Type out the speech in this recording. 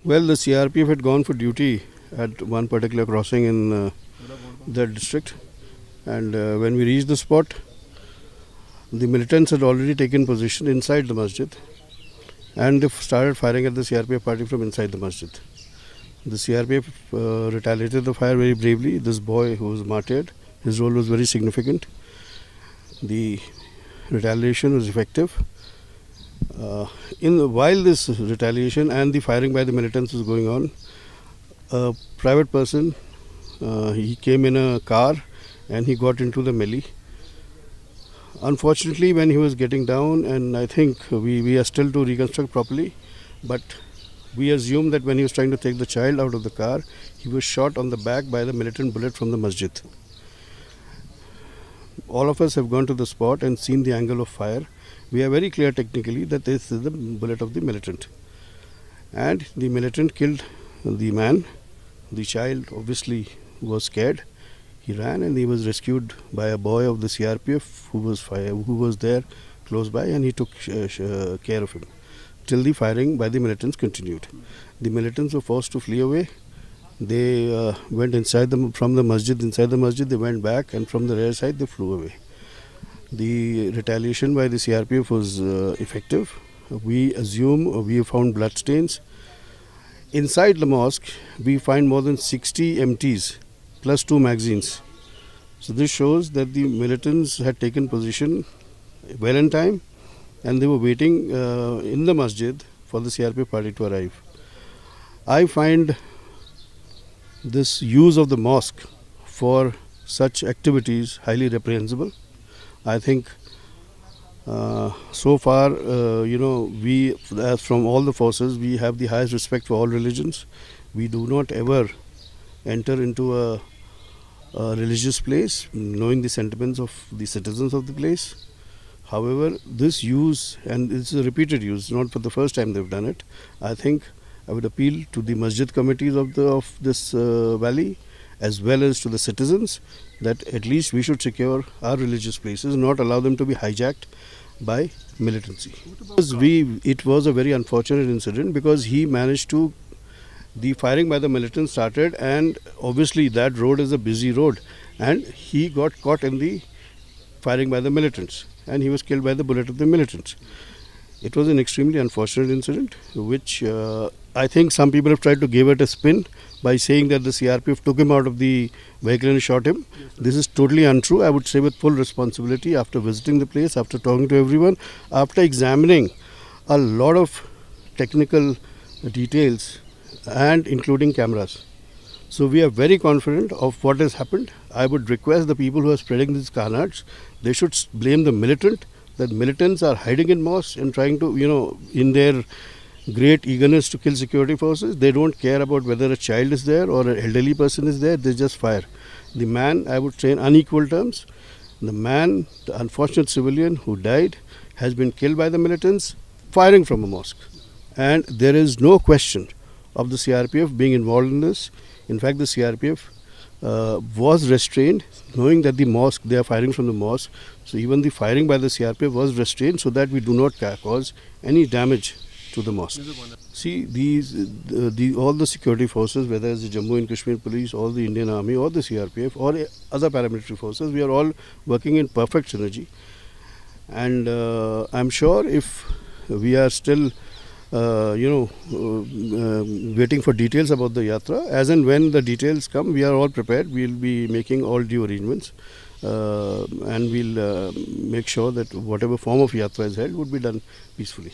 Well, the CRPF had gone for duty at one particular crossing in that district, and when we reached the spot, the militants had already taken position inside the masjid, and they started firing at the CRPF party from inside the masjid. The CRPF retaliated the fire very bravely. This boy who was martyred, his role was very significant. The retaliation was effective. While this retaliation and the firing by the militants was going on, a private person, he came in a car and he got into the melee. Unfortunately, when he was getting down, and I think we are still to reconstruct properly, but we assume that when he was trying to take the child out of the car, he was shot on the back by the militant bullet from the masjid. All of us have gone to the spot and seen the angle of fire. We are very clear technically that this is the bullet of the militant. And the militant killed the man. The child obviously was scared. He ran and he was rescued by a boy of the CRPF who was there close by, and he took care of him till the firing by the militants continued. The militants were forced to flee away. They went from the masjid. Inside the masjid, they went back, and from the rear side, they flew away. The retaliation by the CRPF was effective. We assume we found bloodstains. Inside the mosque, we find more than 60 MTs plus 2 magazines. So this shows that the militants had taken position well in time, and they were waiting in the masjid for the CRPF party to arrive. I find this use of the mosque for such activities highly reprehensible. I think so far, we, as from all the forces, we have the highest respect for all religions. We do not ever enter into a religious place knowing the sentiments of the citizens of the place. However, this use, and it's a repeated use, not for the first time they've done it. I think I would appeal to the masjid committees of this valley, as well as to the citizens, that at least we should secure our religious places, not allow them to be hijacked by militancy. It was a very unfortunate incident because he managed to, the firing by the militants started, and obviously that road is a busy road, and he got caught in the firing by the militants, and he was killed by the bullet of the militants. It was an extremely unfortunate incident, which I think some people have tried to give it a spin by saying that the CRPF took him out of the vehicle and shot him. This is totally untrue. I would say with full responsibility, after visiting the place, after talking to everyone, after examining a lot of technical details and including cameras. So we are very confident of what has happened. I would request the people who are spreading these carnage, they should blame the militant, that militants are hiding in mosques and trying to, in their great eagerness to kill security forces, they don't care about whether a child is there or an elderly person is there, they just fire. The man, I would say in unequal terms, the unfortunate civilian who died, has been killed by the militants firing from a mosque. And there is no question of the CRPF being involved in this. In fact, the CRPF was restrained, knowing that the mosque, they are firing from the mosque. So even the firing by the CRPF was restrained so that we do not cause any damage to the mosque. See, all the security forces, whether it's the Jammu and Kashmir Police, or the Indian Army, or the CRPF, or other paramilitary forces, we are all working in perfect synergy. And I'm sure if we are still waiting for details about the yatra, as and when the details come, we are all prepared. We'll be making all due arrangements, and we'll make sure that whatever form of yatra is held would be done peacefully.